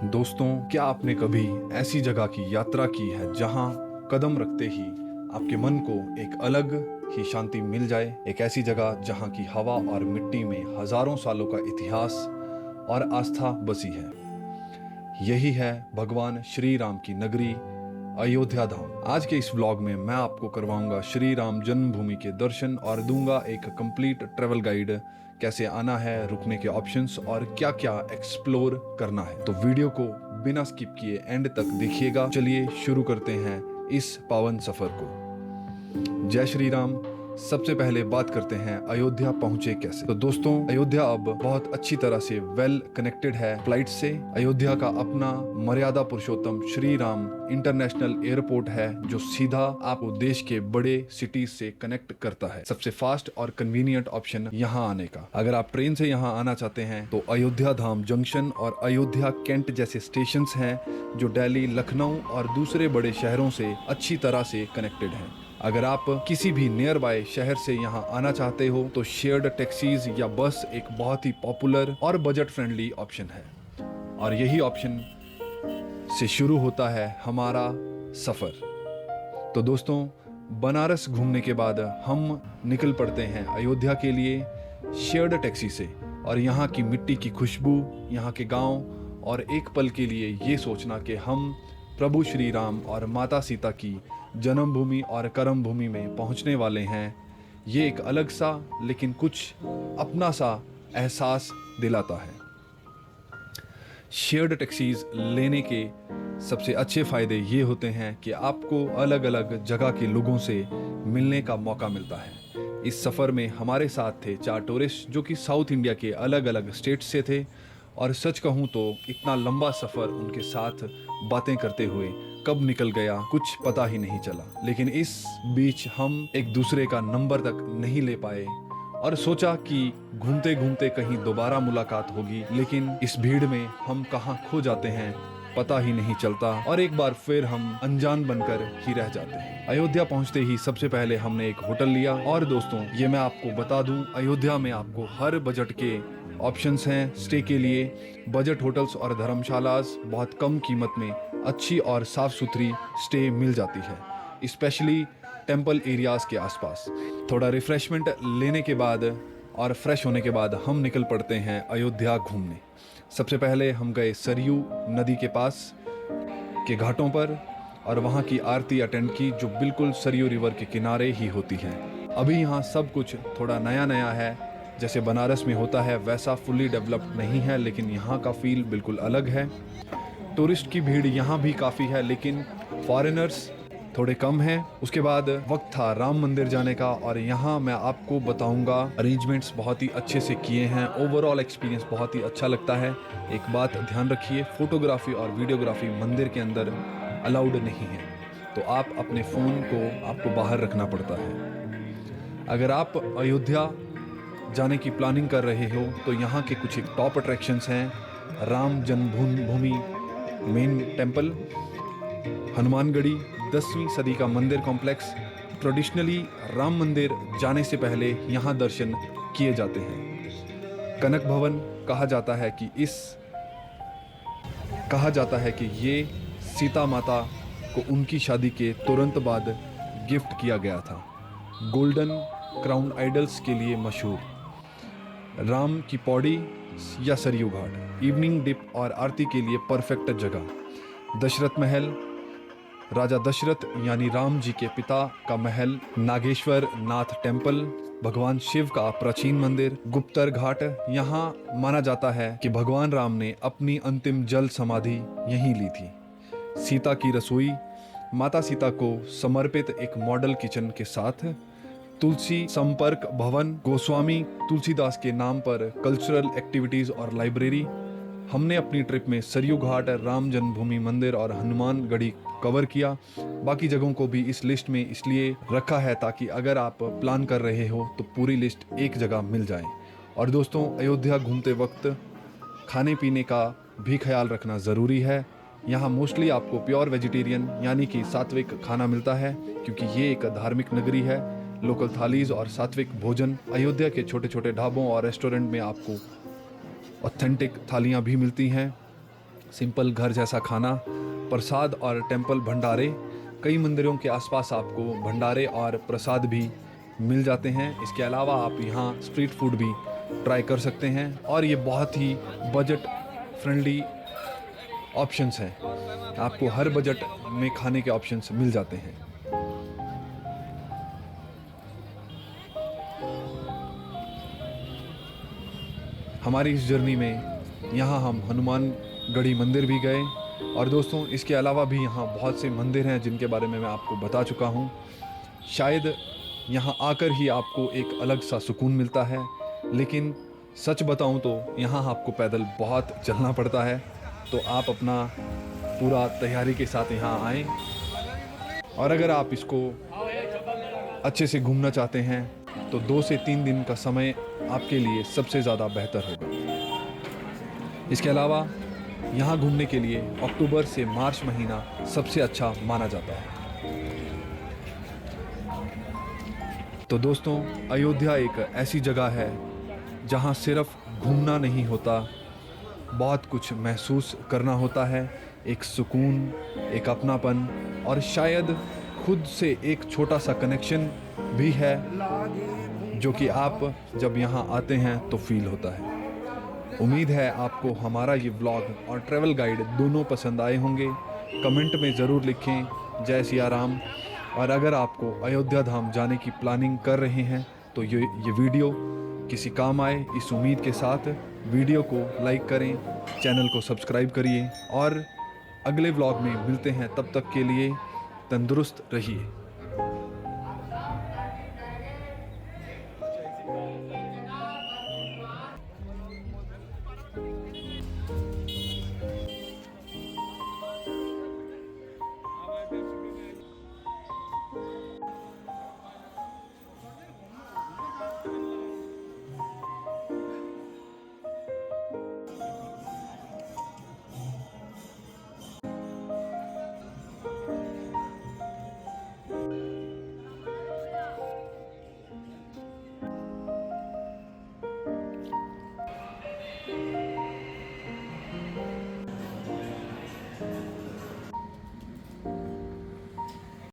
दोस्तों, क्या आपने कभी ऐसी जगह की यात्रा की है जहां कदम रखते ही आपके मन को एक अलग ही शांति मिल जाए? एक ऐसी जगह जहां की हवा और मिट्टी में हजारों सालों का इतिहास और आस्था बसी है। यही है भगवान श्री राम की नगरी अयोध्या धाम। आज के इस व्लॉग में मैं आपको करवाऊंगा श्री राम जन्मभूमि के दर्शन और दूंगा एक कंप्लीट ट्रेवल गाइड। कैसे आना है, रुकने के ऑप्शंस और क्या क्या एक्सप्लोर करना है। तो वीडियो को बिना स्किप किए एंड तक देखिएगा। चलिए शुरू करते हैं इस पावन सफर को। जय श्री राम। सबसे पहले बात करते हैं अयोध्या पहुंचे कैसे। तो दोस्तों, अयोध्या अब बहुत अच्छी तरह से वेल कनेक्टेड है फ्लाइट से। अयोध्या का अपना मर्यादा पुरुषोत्तम श्री राम इंटरनेशनल एयरपोर्ट है जो सीधा आपको देश के बड़े सिटीज से कनेक्ट करता है। सबसे फास्ट और कन्वीनियंट ऑप्शन यहाँ आने का। अगर आप ट्रेन से यहाँ आना चाहते हैं तो अयोध्या धाम जंक्शन और अयोध्या कैंट जैसे स्टेशन हैं जो दिल्ली, लखनऊ और दूसरे बड़े शहरों से अच्छी तरह से कनेक्टेड हैं। अगर आप किसी भी नियर बाय शहर से यहाँ आना चाहते हो तो शेयर्ड टैक्सीज या बस एक बहुत ही पॉपुलर और बजट फ्रेंडली ऑप्शन है। और यही ऑप्शन से शुरू होता है हमारा सफर। तो दोस्तों, बनारस घूमने के बाद हम निकल पड़ते हैं अयोध्या के लिए शेयर्ड टैक्सी से। और यहाँ की मिट्टी की खुशबू, यहाँ के गांव और एक पल के लिए ये सोचना कि हम प्रभु श्री राम और माता सीता की जन्मभूमि और कर्म भूमि में पहुंचने वाले हैं, ये एक अलग सा लेकिन कुछ अपना सा एहसास दिलाता है। शेयर्ड टैक्सीज लेने के सबसे अच्छे फायदे ये होते हैं कि आपको अलग अलग जगह के लोगों से मिलने का मौका मिलता है। इस सफ़र में हमारे साथ थे 4 टूरिस्ट जो कि साउथ इंडिया के अलग अलग स्टेट्स से थे। और सच कहूँ तो इतना लंबा सफ़र उनके साथ बातें करते हुए कब निकल गया कुछ पता ही नहीं चला। लेकिन इस बीच हम एक दूसरे का नंबर तक नहीं ले पाए और सोचा कि घूमते घूमते कहीं दोबारा मुलाकात होगी, लेकिन इस भीड़ में हम कहाँ खो जाते हैं पता ही नहीं चलता और एक बार फिर हम अनजान बनकर ही रह जाते हैं। अयोध्या पहुंचते ही सबसे पहले हमने एक होटल लिया। और दोस्तों, ये मैं आपको बता दूं, अयोध्या में आपको हर बजट के ऑप्शंस हैं स्टे के लिए। बजट होटल्स और धर्मशालास बहुत कम कीमत में अच्छी और साफ सुथरी स्टे मिल जाती है, स्पेशली टेम्पल एरियाज के आसपास। थोड़ा रिफ्रेशमेंट लेने के बाद और फ्रेश होने के बाद हम निकल पड़ते हैं अयोध्या घूमने। सबसे पहले हम गए सरयू नदी के पास के घाटों पर और वहाँ की आरती अटेंड की जो बिल्कुल सरयू रिवर के किनारे ही होती है। अभी यहाँ सब कुछ थोड़ा नया नया है, जैसे बनारस में होता है वैसा फुल्ली डेवलप्ड नहीं है, लेकिन यहाँ का फील बिल्कुल अलग है। टूरिस्ट की भीड़ यहाँ भी काफ़ी है लेकिन फॉरेनर्स थोड़े कम हैं। उसके बाद वक्त था राम मंदिर जाने का और यहाँ मैं आपको बताऊंगा अरेंजमेंट्स बहुत ही अच्छे से किए हैं। ओवरऑल एक्सपीरियंस बहुत ही अच्छा लगता है। एक बात ध्यान रखिए, फोटोग्राफी और वीडियोग्राफी मंदिर के अंदर अलाउड नहीं है, तो आप अपने फ़ोन को आपको बाहर रखना पड़ता है। अगर आप अयोध्या जाने की प्लानिंग कर रहे हो तो यहाँ के कुछ एक टॉप अट्रैक्शंस हैं। राम जन्मभूमि मेन टेम्पल, हनुमानगढ़ी 10वीं सदी का मंदिर कॉम्प्लेक्स। ट्रेडिशनली राम मंदिर जाने से पहले यहाँ दर्शन किए जाते हैं। कनक भवन कहा जाता है कि ये सीता माता को उनकी शादी के तुरंत बाद गिफ्ट किया गया था। गोल्डन क्राउन आइडल्स के लिए मशहूर राम की पौड़ी या सरयू घाट, इवनिंग डिप और आरती के लिए परफेक्ट जगह। दशरथ महल, राजा दशरथ यानी राम जी के पिता का महल। नागेश्वर नाथ टेम्पल, भगवान शिव का प्राचीन मंदिर। गुप्तर घाट, यहाँ माना जाता है कि भगवान राम ने अपनी अंतिम जल समाधि यहीं ली थी। सीता की रसोई, माता सीता को समर्पित एक मॉडल किचन के साथ। तुलसी संपर्क भवन, गोस्वामी तुलसीदास के नाम पर कल्चरल एक्टिविटीज और लाइब्रेरी। हमने अपनी ट्रिप में सरयू घाट, राम जन्मभूमि मंदिर और हनुमानगढ़ी कवर किया। बाकी जगहों को भी इस लिस्ट में इसलिए रखा है ताकि अगर आप प्लान कर रहे हो तो पूरी लिस्ट एक जगह मिल जाए। और दोस्तों, अयोध्या घूमते वक्त खाने पीने का भी ख्याल रखना ज़रूरी है। यहाँ मोस्टली आपको प्योर वेजिटेरियन यानी कि सात्विक खाना मिलता है क्योंकि ये एक धार्मिक नगरी है। लोकल थालीज और सात्विक भोजन अयोध्या के छोटे छोटे ढाबों और रेस्टोरेंट में आपको ऑथेंटिक थालियाँ भी मिलती हैं। सिंपल घर जैसा खाना, प्रसाद और टेंपल भंडारे। कई मंदिरों के आसपास आपको भंडारे और प्रसाद भी मिल जाते हैं। इसके अलावा आप यहाँ स्ट्रीट फूड भी ट्राई कर सकते हैं और ये बहुत ही बजट फ्रेंडली ऑप्शंस हैं। आपको हर बजट में खाने के ऑप्शंस मिल जाते हैं। हमारी इस जर्नी में यहाँ हम हनुमानगढ़ी मंदिर भी गए और दोस्तों इसके अलावा भी यहाँ बहुत से मंदिर हैं जिनके बारे में मैं आपको बता चुका हूँ। शायद यहाँ आकर ही आपको एक अलग सा सुकून मिलता है, लेकिन सच बताऊँ तो यहाँ आपको पैदल बहुत चलना पड़ता है। तो आप अपना पूरा तैयारी के साथ यहाँ आएँ और अगर आप इसको अच्छे से घूमना चाहते हैं तो 2 से 3 दिन का समय आपके लिए सबसे ज़्यादा बेहतर होगा। इसके अलावा यहाँ घूमने के लिए अक्टूबर से मार्च महीना सबसे अच्छा माना जाता है। तो दोस्तों, अयोध्या एक ऐसी जगह है जहाँ सिर्फ घूमना नहीं होता, बहुत कुछ महसूस करना होता है। एक सुकून, एक अपनापन और शायद खुद से एक छोटा सा कनेक्शन भी है जो कि आप जब यहाँ आते हैं तो फील होता है। उम्मीद है आपको हमारा ये व्लॉग और ट्रैवल गाइड दोनों पसंद आए होंगे। कमेंट में ज़रूर लिखें जय सिया राम। और अगर आपको अयोध्या धाम जाने की प्लानिंग कर रहे हैं तो ये वीडियो किसी काम आए, इस उम्मीद के साथ वीडियो को लाइक करें, चैनल को सब्सक्राइब करिए और अगले व्लॉग में मिलते हैं। तब तक के लिए तंदुरुस्त रहिए।